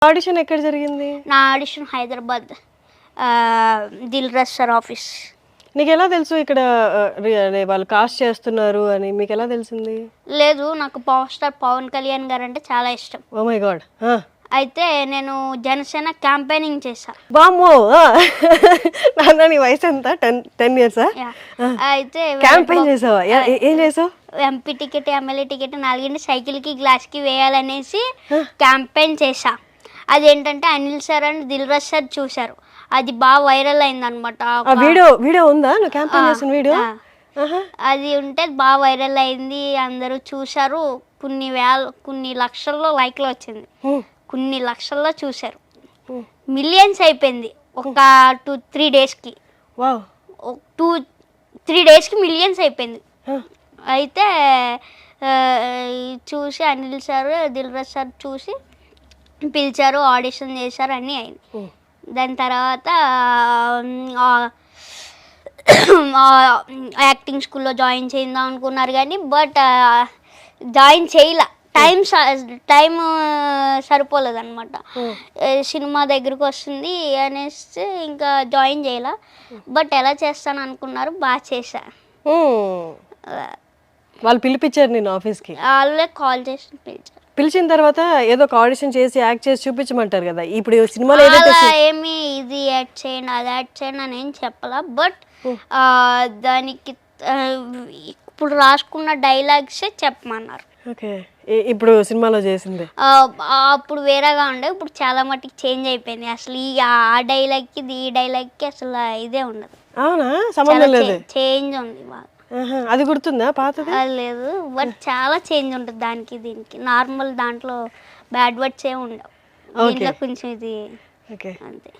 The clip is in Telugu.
ఆడిషన్ ఎక్కడ జరిగింది? నా audition Hyderabad Dil Raju sir office. నీకు ఎలా తెలుసు ఇక్కడ వాళ్ళు కాస్ట్ చేస్తున్నారు అని మీకు ఎలా తెలిసింది? లేదు, నాకు పవర్ స్టార్ పవన్ కళ్యాణ్ గారు అంటే చాలా ఇష్టం. Oh my god. అయితే నేను జనసేన క్యాంపెయినింగ్ చేశా. బామ్మో, నాన్న నీ వయసు ఎంత? 10 years? అయితే క్యాంపెయిన్ చేసావా? ఏం చేసావు? ఎంపీ టికెట్, ఎమ్మెల్యే టికెట్ 4 సైకిల్కి గ్లాస్కి వేయాలనేసి క్యాంపెయిన్ చేశా. అదేంటంటే Anil sir and Dil Raju sir చూశారు, అది బాగా వైరల్ అయింది అనమాట. వీడియో ఉందా నువ్వు క్యాంపెయిన్ చేసిన వీడియో? అది ఉంటే బాగా వైరల్ అయింది, అందరూ చూశారు. కొన్ని లక్షల్లో లైక్లు వచ్చింది, కొన్ని లక్షల్లో చూశారు, మిలియన్స్ అయిపోయింది ఒక 2-3 డేస్కి. 2-3 డేస్కి మిలియన్స్ అయిపోయింది. అయితే చూసి అనిల్ సార్ దిల్ రాజు సార్ చూసి పిలిచారు, ఆడిషన్ చేశారు, అన్నీ అయింది. దాని తర్వాత యాక్టింగ్ స్కూల్లో జాయిన్ చేద్దాం అనుకున్నారు కానీ బట్ జాయిన్ చేయలే. టైం సరిపోలేదన్నమాట. సినిమా దగ్గరకు వస్తుంది అనేసి ఇంకా జాయిన్ చేయలే. బట్ ఎలా చేస్తాను అనుకున్నారు, బాగా చేశా. వాళ్ళు పిలిపించారు నేను ఆఫీస్కి? వాళ్ళే కాల్ చేసి పిలిచిన తర్వాత ఏదో ఒక ఆడిషన్ చేసి యాక్ట్ చేసి చూపించమంటారు కదా. ఇప్పుడు సినిమాలో ఏమి ఇది యాడ్ చేయండి అది యాడ్ చేయండి అని ఏం చెప్పాలా. బట్ దానికి ఇప్పుడు రాసుకున్న డైలాగ్సే చెప్పమన్నారు. ఓకే, ఇప్పుడు సినిమాలో చేసింది అప్పుడు వేరేగా ఉండే, ఇప్పుడు చాలా మటుకు చేంజ్ అయిపోయింది. అసలు ఆ డైలాగ్కి ఈ డైలాగ్కి అసలు ఇదే ఉండదు. అవునా? సంబంధం లేదు, చేంజ్ ఉంది బాగా. అది గుర్తుందా పాతది? అది లేదు, బట్ చాలా చేంజ్ ఉంటుంది దానికి దీనికి. నార్మల్ దాంట్లో బ్యాడ్ వర్డ్స్ ఏమి ఉండవు, దీంట్లో కొంచెం ఇది అంతే.